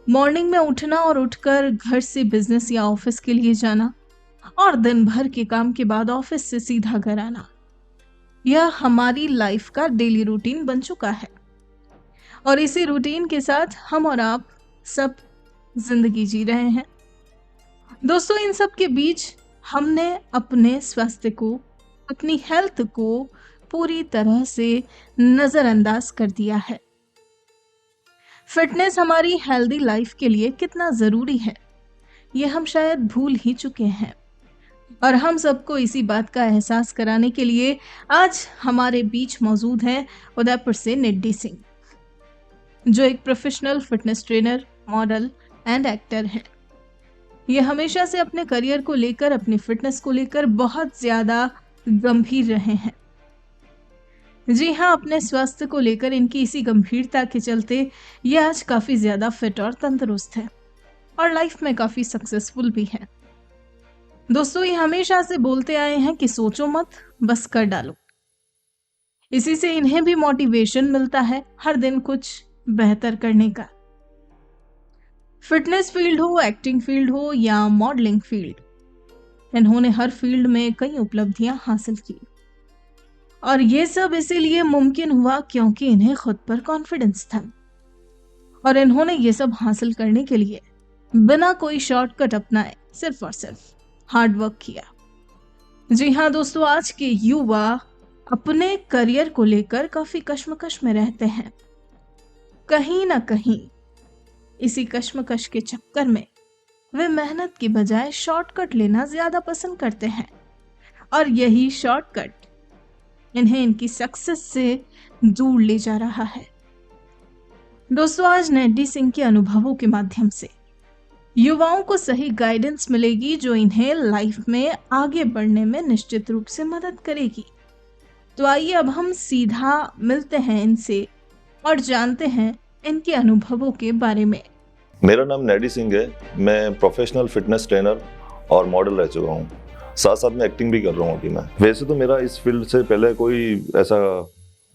Morning में उठना और उठकर घर से बिजनेस या ऑफिस के लिए जाना और दिन भर के काम के बाद ऑफिस से सीधा घर आना, यह हमारी लाइफ का डेली रूटीन बन चुका है। और इसी रूटीन के साथ हम और आप सब जिंदगी जी रहे हैं। दोस्तों, इन सब के बीच हमने अपने स्वास्थ्य को, अपनी हेल्थ को पूरी तरह से नजरअंदाज कर दिया है। फिटनेस हमारी हेल्दी लाइफ के लिए कितना जरूरी है, ये हम शायद भूल ही चुके हैं। और हम सबको इसी बात का एहसास कराने के लिए आज हमारे बीच मौजूद हैं उदयपुर से निड्डी सिंह, जो एक professional fitness trainer, model and actor है। ये हमेशा से अपने करियर को लेकर, अपनी फिटनेस को लेकर बहुत ज्यादा गंभीर रहे हैं। जी हाँ, अपने स्वास्थ्य को लेकर इनकी इसी गंभीरता के चलते ये आज काफी ज्यादा फिट और तंदुरुस्त है और लाइफ में काफी सक्सेसफुल भी है। दोस्तों, ये हमेशा से बोलते आए हैं कि सोचो मत, बस कर डालो। इसी से इन्हें भी मोटिवेशन मिलता है हर दिन कुछ बेहतर करने का। फिटनेस फील्ड हो, एक्टिंग फील्ड हो या मॉडलिंग फील्ड, इन्होंने हर फील्ड में कई उपलब्धियां हासिल की। और ये सब इसीलिए मुमकिन हुआ क्योंकि इन्हें खुद पर कॉन्फिडेंस था। और इन्होंने ये सब हासिल करने के लिए बिना कोई शॉर्टकट अपनाए सिर्फ और सिर्फ हार्ड वर्क किया। जी हाँ दोस्तों, आज के युवा अपने करियर को लेकर काफी कश्मकश में रहते हैं। कहीं ना कहीं इसी कश्मकश के चक्कर में वे मेहनत की बजाय शॉर्टकट लेना ज्यादा पसंद करते हैं। और यही शॉर्टकट इन्हें इनकी सक्सेस से दूर ले जा रहा है। दोस्तों, आज निड्डी सिंह के अनुभवों के माध्यम से युवाओं को सही गाइडेंस मिलेगी, जो इन्हें लाइफ में आगे बढ़ने में निश्चित रूप से मदद करेगी। तो आइए अब हम सीधा मिलते हैं इनसे और जानते हैं इनके अनुभवों के बारे में। मेरा नाम निड्डी सिंह है। मैं प्रोफेशनल फिटनेस ट्रेनर और मॉडल रह चुका हूँ। साथ साथ में एक्टिंग भी कर रहा हूँ अभी मैं। वैसे तो मेरा इस फील्ड से पहले कोई ऐसा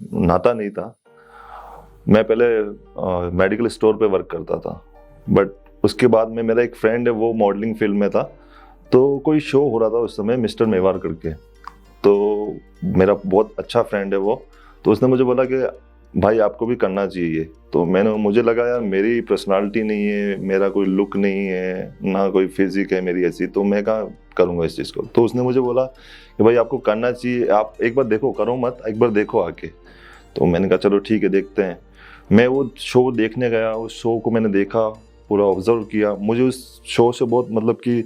नाता नहीं था। मैं पहले मेडिकल स्टोर पे वर्क करता था, बट उसके बाद में मेरा एक फ्रेंड है, वो मॉडलिंग फील्ड में था। तो कोई शो हो रहा था उस समय, मिस्टर मेवार करके। तो मेरा बहुत अच्छा फ्रेंड है वो। तो उसने मुझे बोला कि भाई आपको भी करना चाहिए। तो मुझे लगा यार मेरी पर्सनालिटी नहीं है, मेरा कोई लुक नहीं है, ना कोई फिजिक है मेरी ऐसी, तो मैं कहाँ करूँगा इस चीज़ को। तो उसने मुझे बोला कि भाई आपको करना चाहिए, आप एक बार देखो, करो मत, एक बार देखो आके। तो मैंने कहा चलो ठीक है, देखते हैं। मैं वो शो देखने गया, उस शो को मैंने देखा, पूरा ऑब्जर्व किया। मुझे उस शो से बहुत मतलब कि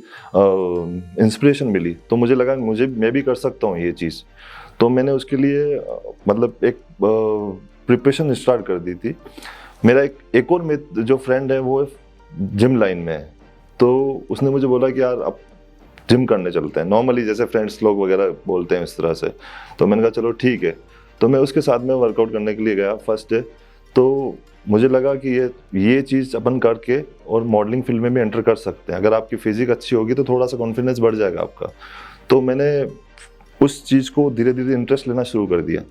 इंस्पिरेशन मिली। तो मुझे लगा मैं भी कर सकता हूँ ये चीज़। तो मैंने उसके लिए मतलब एक प्रिपरेशन स्टार्ट कर दी थी। मेरा एक और जो फ्रेंड है वो जिम लाइन में है। तो उसने मुझे बोला कि यार अब जिम करने चलते हैं, नॉर्मली जैसे फ्रेंड्स लोग वगैरह बोलते हैं इस तरह से। तो मैंने कहा चलो ठीक है। तो मैं उसके साथ में वर्कआउट करने के लिए गया फर्स्ट डे। तो मुझे लगा कि ये चीज़ अपन करके और मॉडलिंग फील्ड में भी एंटर कर सकते हैं। अगर आपकी फिजिक अच्छी होगी तो थोड़ा सा कॉन्फिडेंस बढ़ जाएगा आपका। तो मैंने उस चीज़ को धीरे धीरे इंटरेस्ट लेना शुरू कर दिया।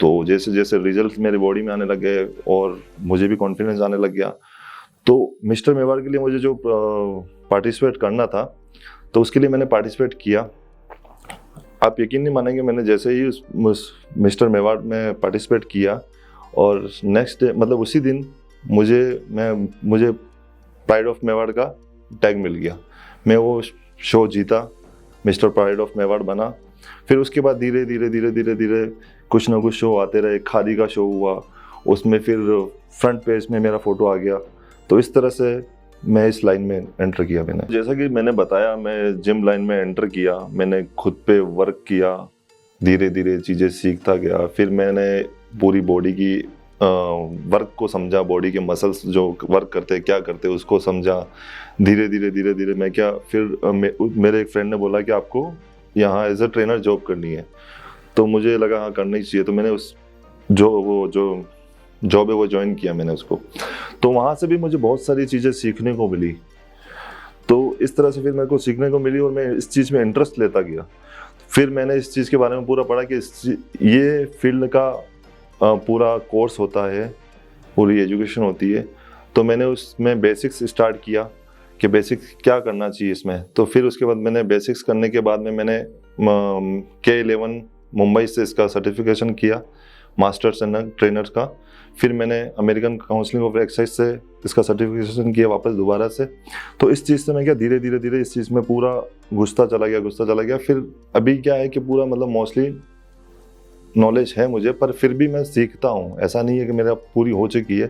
तो जैसे जैसे रिजल्ट मेरे बॉडी में आने लग गए और मुझे भी कॉन्फिडेंस आने लग गया, तो मिस्टर मेवाड़ के लिए मुझे जो पार्टिसिपेट करना था, तो उसके लिए मैंने पार्टिसिपेट किया। आप यकीन नहीं मानेंगे, मैंने जैसे ही उस मिस्टर मेवाड़ में पार्टिसिपेट किया और नेक्स्ट डे मतलब उसी दिन मुझे प्राइड ऑफ मेवाड़ का टैग मिल गया। मैं वो शो जीता, मिस्टर प्राइड ऑफ मेवाड़ बना। फिर उसके बाद धीरे धीरे कुछ ना कुछ शो आते रहे। खादी का शो हुआ, उसमें फिर फ्रंट पेज में मेरा फोटो आ गया। तो इस तरह से मैं इस लाइन में एंटर किया। मैंने जैसा कि मैंने बताया, मैं जिम लाइन में एंटर किया। मैंने खुद पे वर्क किया, धीरे धीरे चीज़ें सीखता गया। फिर मैंने पूरी बॉडी की वर्क को समझा, बॉडी के मसल्स जो वर्क करते क्या करते उसको समझा। धीरे धीरे मैं क्या, फिर मेरे एक फ्रेंड ने बोला कि आपको यहाँ एज अ ट्रेनर जॉब करनी है। तो मुझे लगा हाँ करना ही चाहिए। तो मैंने जो जॉब है वो ज्वाइन किया मैंने उसको। तो वहाँ से भी मुझे बहुत सारी चीज़ें सीखने को मिली। तो इस तरह से फिर मेरे को सीखने को मिली और मैं इस चीज़ में इंटरेस्ट लेता गया। फिर मैंने इस चीज़ के बारे में पूरा पढ़ा कि ये फील्ड का पूरा कोर्स होता है, पूरी एजुकेशन होती है। तो मैंने उसमें बेसिक्स स्टार्ट किया कि बेसिक्स क्या करना चाहिए इसमें। तो फिर उसके बाद मैंने बेसिक्स करने के बाद में मैंने K11 मुंबई से इसका सर्टिफिकेशन किया, मास्टर्स एंड ट्रेनर्स का। फिर मैंने अमेरिकन काउंसलिंग ऑफ एक्सरसाइज से इसका सर्टिफिकेशन किया वापस दोबारा से। तो इस चीज़ से मैं क्या धीरे धीरे इस चीज़ में पूरा घुसता चला गया। फिर अभी क्या है कि पूरा मतलब मोस्टली नॉलेज है मुझे, पर फिर भी मैं सीखता हूँ। ऐसा नहीं है कि मेरा पूरी हो चुकी है,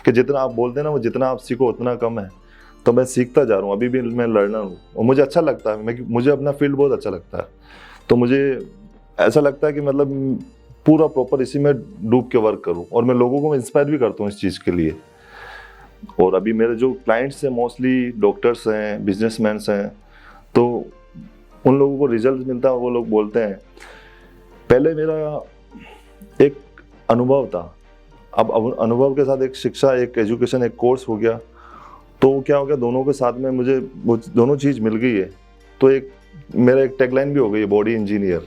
कि जितना आप बोलते हैं ना वो जितना आप सीखो उतना कम है। तो मैं सीखता जा रहा हूँ, अभी भी मैं लर्नर हूँ और मुझे अच्छा लगता है। मुझे अपना फील्ड बहुत अच्छा लगता है। तो मुझे ऐसा लगता है कि मतलब पूरा प्रॉपर इसी में डूब के वर्क करूँ, और मैं लोगों को इंस्पायर भी करता हूँ इस चीज़ के लिए। और अभी मेरे जो क्लाइंट्स हैं मोस्टली डॉक्टर्स हैं, बिजनेसमैन हैं, तो उन लोगों को रिजल्ट मिलता है। वो लोग बोलते हैं, पहले मेरा एक अनुभव था, अब अनुभव के साथ एक शिक्षा, एक एजुकेशन, एक कोर्स हो गया। तो क्या हो गया, दोनों के साथ में मुझे वो दोनों चीज़ मिल गई है। तो एक मेरा एक टैगलाइन भी हो गई है, बॉडी इंजीनियर।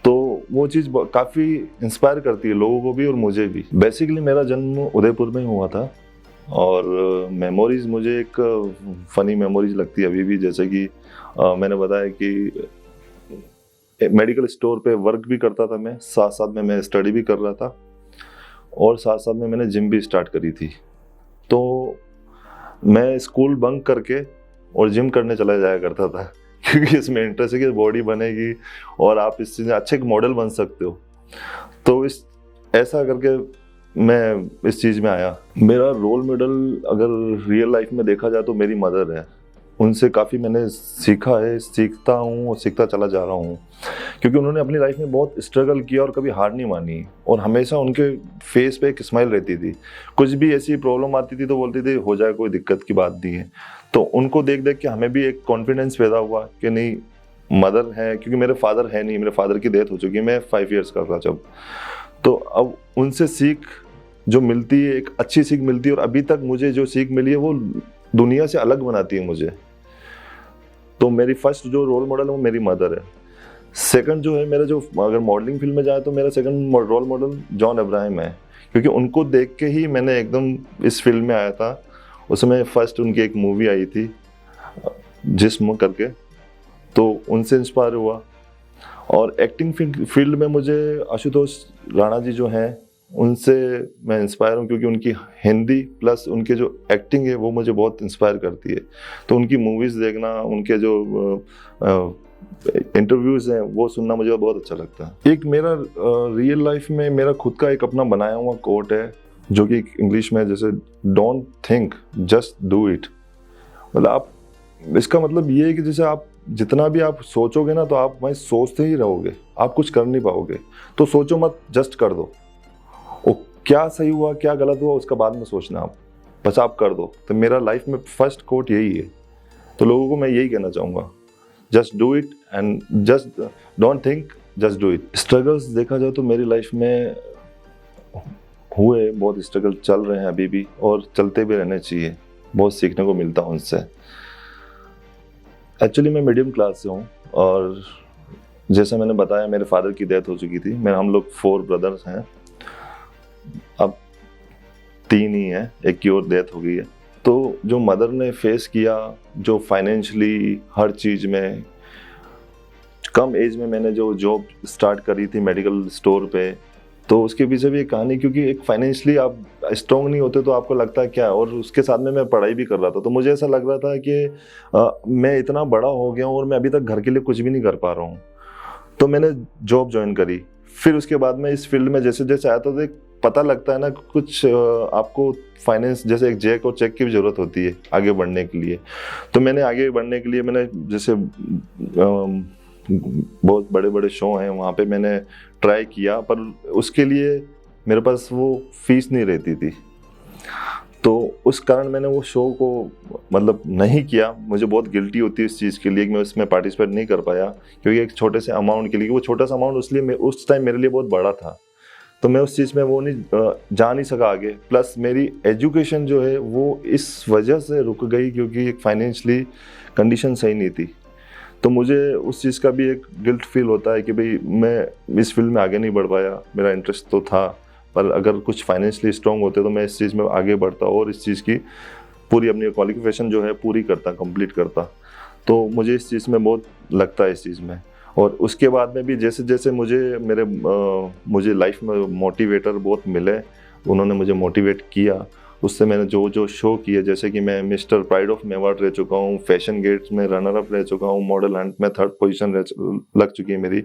तो वो चीज़ काफ़ी इंस्पायर करती है लोगों को भी और मुझे भी। बेसिकली मेरा जन्म उदयपुर में ही हुआ था, और मेमोरीज मुझे एक फ़नी मेमोरीज लगती है अभी भी। जैसे कि मैंने बताया कि मेडिकल स्टोर पे वर्क भी करता था मैं, साथ साथ में मैं स्टडी भी कर रहा था, और साथ साथ में मैंने जिम भी स्टार्ट करी थी। तो मैं स्कूल बंक करके और जिम करने चला जाया करता था, क्योंकि इसमें इंटरेस्ट है कि बॉडी बनेगी और आप इस चीज़ में अच्छे मॉडल बन सकते हो। तो ऐसा करके मैं इस चीज़ में आया। मेरा रोल मॉडल अगर रियल लाइफ में देखा जाए तो मेरी मदर है। उनसे काफ़ी मैंने सीखा है, सीखता हूँ और सीखता चला जा रहा हूँ, क्योंकि उन्होंने अपनी लाइफ में बहुत स्ट्रगल किया और कभी हार नहीं मानी, और हमेशा उनके फेस पे एक स्माइल रहती थी। कुछ भी ऐसी प्रॉब्लम आती थी तो बोलती थी हो जाए, कोई दिक्कत की बात नहीं है। तो उनको देख देख के हमें भी एक कॉन्फिडेंस पैदा हुआ कि नहीं, मदर है, क्योंकि मेरे फादर है नहीं, मेरे फादर की डेथ हो चुकी है, मैं 5 ईयर्स का था जब। तो अब उनसे सीख जो मिलती है, एक अच्छी सीख मिलती है, और अभी तक मुझे जो सीख मिली है वो दुनिया से अलग बनाती है मुझे। तो मेरी फर्स्ट जो रोल मॉडल है वो मेरी मदर है। सेकंड जो है मेरा, जो अगर मॉडलिंग फील्ड में जाए तो मेरा second role model John Abraham है, क्योंकि उनको देख के ही मैंने एकदम इस फील्ड में आया था। उसमें फर्स्ट उनकी एक मूवी आई थी जिस्म करके, तो उनसे इंस्पायर हुआ। और एक्टिंग फील्ड में मुझे आशुतोष राणा जी जो हैं उनसे मैं इंस्पायर हूँ, क्योंकि उनकी हिंदी प्लस उनके जो एक्टिंग है वो मुझे बहुत इंस्पायर करती है। तो उनकी मूवीज़ देखना, उनके जो इंटरव्यूज़ हैं वो सुनना मुझे बहुत अच्छा लगता है। एक मेरा रियल लाइफ में मेरा खुद का एक अपना बनाया हुआ कोट है, जो कि इंग्लिश में जैसे don't think just do it. मतलब आप, इसका मतलब ये है कि जैसे आप जितना भी आप सोचोगे ना, तो आप वहीं सोचते ही रहोगे, आप कुछ कर नहीं पाओगे। तो सोचो मत, जस्ट कर दो। वो क्या सही हुआ क्या गलत हुआ उसका बाद में सोचना, आप बस आप कर दो। तो मेरा लाइफ में फर्स्ट कोट यही है। तो लोगों को मैं यही कहना चाहूँगा, just do it and just don't think, just do it. Struggles देखा जाए तो मेरी लाइफ में हुए, बहुत स्ट्रगल चल रहे हैं अभी भी, और चलते भी रहने चाहिए। बहुत सीखने को मिलता है उनसे। एक्चुअली मैं मीडियम क्लास से हूँ, और जैसे मैंने बताया मेरे फादर की डेथ हो चुकी थी। हम लोग 4 ब्रदर्स हैं, अब 3 ही हैं, एक की और डेथ हो गई है। तो जो मदर ने फेस किया, जो फाइनेंशियली हर चीज़ में, कम एज में मैंने जो जॉब स्टार्ट करी थी मेडिकल स्टोर पे, तो उसके पीछे भी एक कहानी, क्योंकि एक फाइनेंशियली आप स्ट्रॉन्ग नहीं होते तो आपको लगता है क्या। और उसके साथ में मैं पढ़ाई भी कर रहा था, तो मुझे ऐसा लग रहा था कि मैं इतना बड़ा हो गया हूँ और मैं अभी तक घर के लिए कुछ भी नहीं कर पा रहा हूँ। तो मैंने जॉब ज्वाइन करी। फिर उसके बाद में इस फील्ड में जैसे जैसे आया, तो एक पता लगता है ना कुछ, आपको फाइनेंस जैसे एक जैक और चेक की भी ज़रूरत होती है आगे बढ़ने के लिए। तो मैंने आगे बढ़ने के लिए मैंने जैसे बहुत बड़े बड़े शो हैं वहाँ पे मैंने ट्राई किया, पर उसके लिए मेरे पास वो फीस नहीं रहती थी। तो उस कारण मैंने वो शो को मतलब नहीं किया। मुझे बहुत गिल्टी होती है इस चीज़ के लिए कि मैं उसमें पार्टिसिपेट नहीं कर पाया, क्योंकि एक छोटे से अमाउंट के लिए, वो छोटा सा अमाउंट इसलिए उस टाइम मेरे लिए बहुत बड़ा था। तो मैं उस चीज़ में वो नहीं जा नहीं सका आगे। प्लस मेरी एजुकेशन जो है वो इस वजह से रुक गई, क्योंकि एक फाइनेंशियली कंडीशन सही नहीं थी। तो मुझे उस चीज़ का भी एक गिल्ट फील होता है कि भाई मैं इस फील्ड में आगे नहीं बढ़ पाया। मेरा इंटरेस्ट तो था, पर अगर कुछ फाइनेंशियली स्ट्रांग होते तो मैं इस चीज़ में आगे बढ़ता और इस चीज़ की पूरी अपनी क्वालिफिकेशन जो है पूरी करता, कंप्लीट करता। तो मुझे इस चीज़ में बहुत लगता है इस चीज़ में। और उसके बाद में भी जैसे जैसे मुझे लाइफ में मोटिवेटर बहुत मिले, उन्होंने मुझे मोटिवेट किया, उससे मैंने जो जो शो किए, जैसे कि मैं मिस्टर प्राइड ऑफ मेवाड़ रह चुका हूँ, फैशन गेट्स में रनर अप रह चुका हूँ, मॉडल हंट में 3rd पोजीशन लग चुकी है मेरी।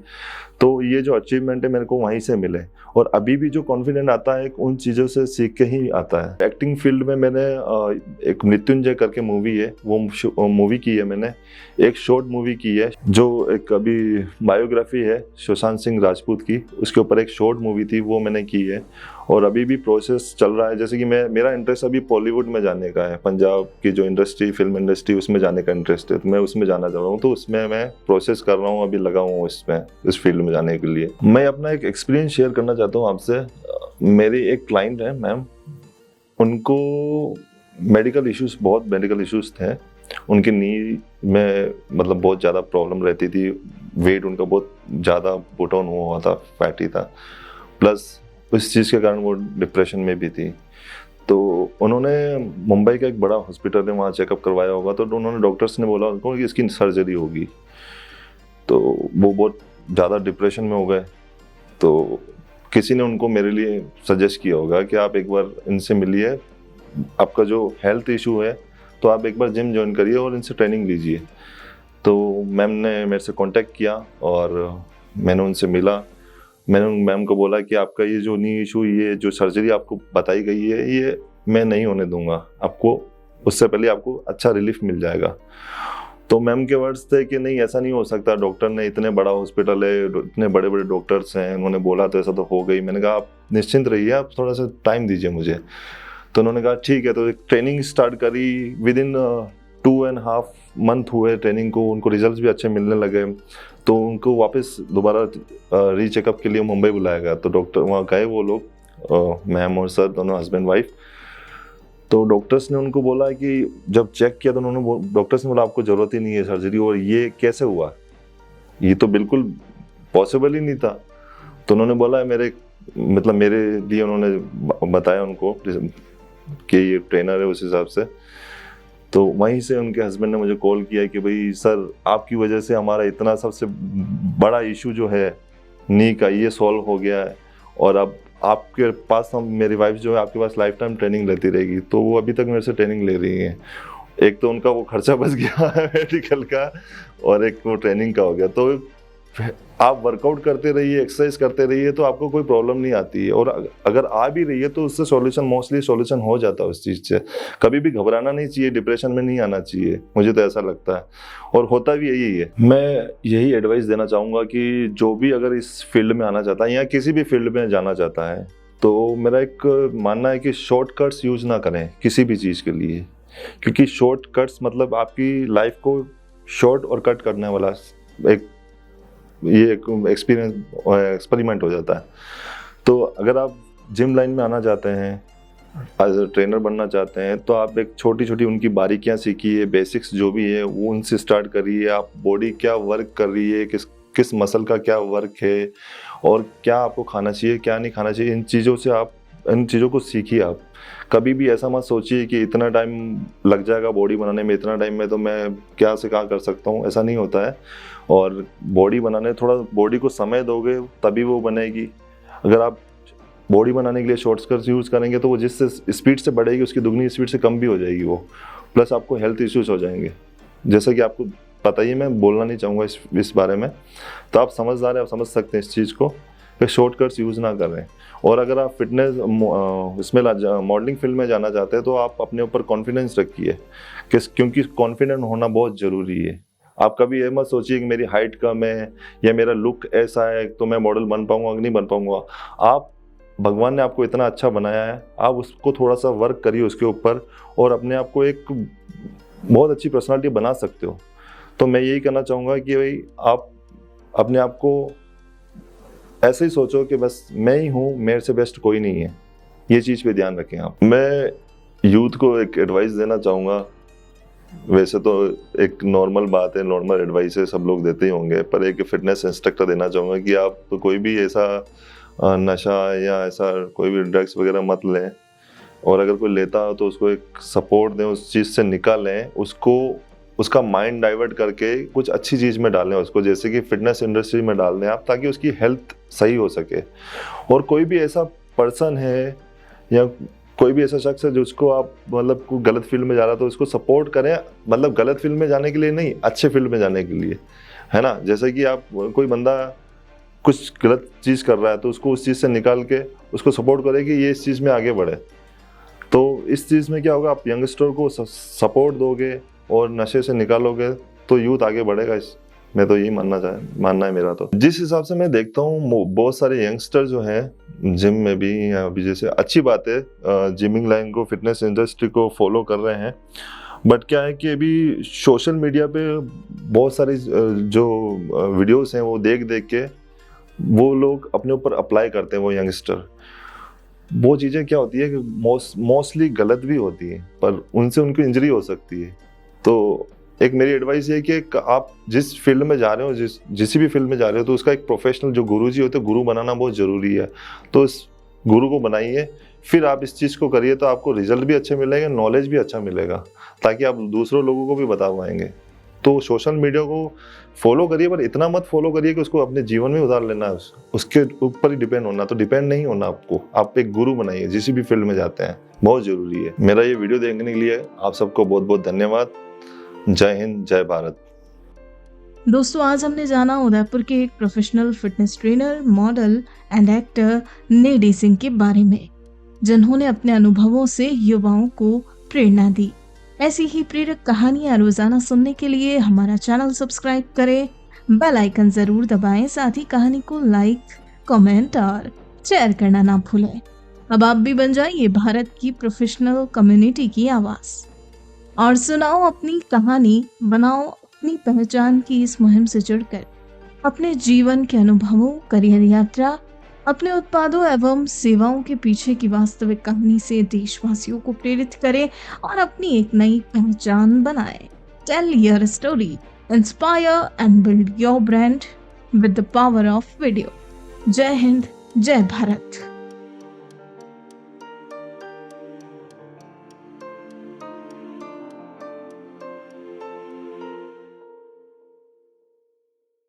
तो ये जो अचीवमेंट है मेरे को वहीं से मिले और अभी भी जो कॉन्फिडेंट आता है उन चीज़ों से सीख के ही आता है। एक्टिंग फील्ड में मैंने एक मृत्युंजय करके मूवी है, वो मूवी की है मैंने। एक शॉर्ट मूवी की है जो एक अभी बायोग्राफी है सुशांत सिंह राजपूत की, उसके ऊपर एक शॉर्ट मूवी थी, वो मैंने की है। और अभी भी प्रोसेस चल रहा है, जैसे कि मेरा इंटरेस्ट अभी बॉलीवुड में जाने का है, पंजाब की जो इंडस्ट्री, फिल्म इंडस्ट्री, उसमें जाने का इंटरेस्ट है, तो मैं उसमें जाना चाह रहा हूँ। तो उसमें मैं प्रोसेस कर रहा हूँ, अभी लगा हूँ इसमें, इस फील्ड में जाने के लिए। मैं अपना एक एक्सपीरियंस शेयर करना चाहता हूँ आपसे। मेरी एक क्लाइंट है मैम, उनको बहुत मेडिकल इश्यूज थे। उनकी नी में मतलब बहुत ज़्यादा प्रॉब्लम रहती थी, वेट उनका बहुत ज़्यादा पुट ऑन हुआ था, फैटी था, प्लस उस चीज़ के कारण वो डिप्रेशन में भी थी। तो उन्होंने मुंबई का एक बड़ा हॉस्पिटल है, वहाँ चेकअप करवाया होगा, तो उन्होंने डॉक्टर्स ने बोला उनको कि इसकी सर्जरी होगी। तो वो बहुत ज़्यादा डिप्रेशन में हो गए। तो किसी ने उनको मेरे लिए सजेस्ट किया होगा कि आप एक बार इनसे मिलिए, आपका जो हेल्थ इशू है तो आप एक बार जिम ज्वाइन करिए और इनसे ट्रेनिंग लीजिए। तो मैम ने मेरे से कांटेक्ट किया और मैंने उनसे मिला। मैंने मैम को बोला कि आपका ये जो नी इशू, ये जो सर्जरी आपको बताई गई है, ये मैं नहीं होने दूंगा, आपको उससे पहले आपको अच्छा रिलीफ मिल जाएगा। तो मैम के वर्ड्स थे कि नहीं, ऐसा नहीं हो सकता, डॉक्टर ने, इतने बड़ा हॉस्पिटल है, इतने बड़े बड़े डॉक्टर्स हैं, उन्होंने बोला तो ऐसा तो हो गई। मैंने कहा आप निश्चिंत रहिए, आप थोड़ा सा टाइम दीजिए मुझे। तो उन्होंने कहा ठीक है। तो एक ट्रेनिंग स्टार्ट करी, विद इन 2.5 मंथ हुए ट्रेनिंग को, उनको रिजल्ट्स भी अच्छे मिलने लगे। तो उनको वापस दोबारा रीचेकअप के लिए मुंबई बुलाया गया। तो डॉक्टर वहाँ गए, वो लोग मैम और सर दोनों हस्बैंड वाइफ। तो डॉक्टर्स ने उनको बोला कि जब चेक किया तो डॉक्टर्स ने बोला आपको ज़रूरत ही नहीं है सर्जरी, और ये कैसे हुआ, ये तो बिल्कुल पॉसिबल ही नहीं था। तो उन्होंने बोला मेरे लिए उन्होंने बताया उनको कि ये ट्रेनर है उस हिसाब से। तो वहीं से उनके हस्बैंड ने मुझे कॉल किया कि भाई सर, आपकी वजह से हमारा इतना सबसे बड़ा इशू जो है नी का, ये सॉल्व हो गया है, और अब आपके पास मेरी वाइफ जो है आपके पास लाइफ टाइम ट्रेनिंग लेती रहेगी। तो वो अभी तक मेरे से ट्रेनिंग ले रही है। एक तो उनका वो खर्चा बच गया मेडिकल का, और एक वो ट्रेनिंग का हो गया। तो आप वर्कआउट करते रहिए, एक्सरसाइज करते रहिए, तो आपको कोई प्रॉब्लम नहीं आती है। और अगर आ भी रही है तो उससे मोस्टली सॉल्यूशन हो जाता है उस चीज़ से। कभी भी घबराना नहीं चाहिए, डिप्रेशन में नहीं आना चाहिए, मुझे तो ऐसा लगता है, और होता भी यही है। मैं यही एडवाइस देना चाहूँगा कि जो भी अगर इस फील्ड में आना चाहता है या किसी भी फील्ड में जाना चाहता है, तो मेरा एक मानना है कि शॉर्टकट्स यूज ना करें किसी भी चीज़ के लिए, क्योंकि शॉर्टकट्स मतलब आपकी लाइफ को शॉर्ट और कट करने वाला एक एक्सपेरिमेंट हो जाता है। तो अगर आप जिम लाइन में आना चाहते हैं, एज अ ट्रेनर बनना चाहते हैं, तो आप एक छोटी छोटी उनकी बारीकियां सीखिए, बेसिक्स जो भी है वो उनसे स्टार्ट करिए। आप बॉडी क्या वर्क कर रही है, किस मसल का क्या वर्क है, और क्या आपको खाना चाहिए क्या नहीं खाना चाहिए, इन चीज़ों को सीखिए। आप कभी भी ऐसा मत सोचिए कि इतना टाइम लग जाएगा बॉडी बनाने में, इतना टाइम में तो मैं क्या से क्या कर सकता हूँ, ऐसा नहीं होता है। और बॉडी बनाने, थोड़ा बॉडी को समय दोगे तभी वो बनेगी। अगर आप बॉडी बनाने के लिए शॉर्टकट्स यूज़ करेंगे तो वो जिस स्पीड से बढ़ेगी उसकी दुगनी स्पीड से कम भी हो जाएगी वो, प्लस आपको हेल्थ इश्यूज हो जाएंगे। जैसा कि आपको पता ही, मैं बोलना नहीं चाहूँगा इस बारे में। तो आप समझदार हैं, आप समझ सकते हैं इस चीज़ को, फिर शॉर्टकट्स यूज़ ना करें। और अगर आप फिटनेस इसमें मॉडलिंग फील्ड में जाना चाहते हैं तो आप अपने ऊपर कॉन्फिडेंस रखिए, क्योंकि कॉन्फिडेंट होना बहुत ज़रूरी है। आप कभी ये मत सोचिए कि मेरी हाइट कम है या मेरा लुक ऐसा है तो मैं मॉडल बन पाऊंगा कि नहीं बन पाऊंगा। आप, भगवान ने आपको इतना अच्छा बनाया है, आप उसको थोड़ा सा वर्क करिए उसके ऊपर, और अपने आप को एक बहुत अच्छी पर्सनालिटी बना सकते हो। तो मैं यही कहना चाहूँगा कि भाई आप अपने आप को ऐसे ही सोचो कि बस मैं ही हूँ, मेरे से बेस्ट कोई नहीं है। ये चीज़ पे ध्यान रखें आप। मैं यूथ को एक एडवाइस देना चाहूँगा, वैसे तो एक नॉर्मल बात है, नॉर्मल एडवाइस है, सब लोग देते ही होंगे, पर एक फिटनेस इंस्ट्रक्टर देना चाहूँगा कि आप कोई भी ऐसा नशा या ऐसा कोई भी ड्रग्स वगैरह मत लें, और अगर कोई लेता हो तो उसको एक सपोर्ट दें, उस चीज़ से निकालें, उसको उसका माइंड डाइवर्ट करके कुछ अच्छी चीज़ में डालें उसको, जैसे कि फिटनेस इंडस्ट्री में डाल दें आप, ताकि उसकी हेल्थ सही हो सके। और कोई भी ऐसा पर्सन है या कोई भी ऐसा शख्स है जिसको आप मतलब कोई गलत फील्ड में जा रहा है तो उसको सपोर्ट करें, मतलब गलत फील्ड में जाने के लिए नहीं, अच्छे फील्ड में जाने के लिए, है ना। जैसे कि आप कोई बंदा कुछ गलत चीज़ कर रहा है तो उसको उस चीज़ से निकाल के उसको सपोर्ट करें कि ये इस चीज़ में आगे बढ़े। तो इस चीज़ में क्या होगा, आप यंगस्टर को सपोर्ट दोगे और नशे से निकालोगे तो यूथ आगे बढ़ेगा। मैं तो यही मानना है मेरा। तो जिस हिसाब से मैं देखता हूँ बहुत सारे यंगस्टर जो हैं जिम में भी, या अभी जैसे अच्छी बात है जिमिंग लाइन को, फिटनेस इंडस्ट्री को फॉलो कर रहे हैं, बट क्या है कि अभी सोशल मीडिया पे बहुत सारी जो वीडियोस हैं वो देख के वो लोग अपने ऊपर अप्लाई करते हैं, वो यंगस्टर। वो चीज़ें क्या होती है कि मोस्टली गलत भी होती हैं, पर उनसे उनको इंजरी हो सकती है। तो एक मेरी एडवाइस ये है कि आप जिस फील्ड में जा रहे हो, जिस भी फील्ड में जा रहे हो, तो उसका एक प्रोफेशनल जो गुरुजी होते हैं, गुरु बनाना बहुत ज़रूरी है। तो उस गुरु को बनाइए, फिर आप इस चीज़ को करिए, तो आपको रिजल्ट भी अच्छे मिलेंगे, नॉलेज भी अच्छा मिलेगा, ताकि आप दूसरों लोगों को भी बता पाएंगे। तो सोशल मीडिया को फॉलो करिए, पर इतना मत फॉलो करिए कि उसको अपने जीवन में उतार लेना है, उसके ऊपर ही डिपेंड होना। तो डिपेंड नहीं होना आपको, आप एक गुरु बनाइए जिस भी फील्ड में जाते हैं, बहुत ज़रूरी है। मेरा ये वीडियो देखने के लिए आप सबको बहुत बहुत धन्यवाद। जय हिंद, जय भारत। दोस्तों, आज हमने जाना उदयपुर के एक professional fitness trainer, model and actor Nedi Singh के बारे में, जिन्होंने अपने अनुभवों से युवाओं को प्रेरणा दी। ऐसी ही प्रेरक कहानियां रोजाना सुनने के लिए हमारा चैनल सब्सक्राइब करें, बेल आइकन जरूर दबाएं, साथ ही कहानी को लाइक, कमेंट और शेयर करना ना भूलें। अब आप भी बन जाइए भारत की प्रोफेशनल कम्युनिटी की आवाज और सुनाओ अपनी कहानी, बनाओ अपनी पहचान की इस मुहिम से जुड़कर अपने जीवन के अनुभवों, करियर यात्रा, अपने उत्पादों एवं सेवाओं के पीछे की वास्तविक कहानी से देशवासियों को प्रेरित करें और अपनी एक नई पहचान बनाएं। Tell your story, inspire and build your brand with the power of video. जय हिंद, जय भारत।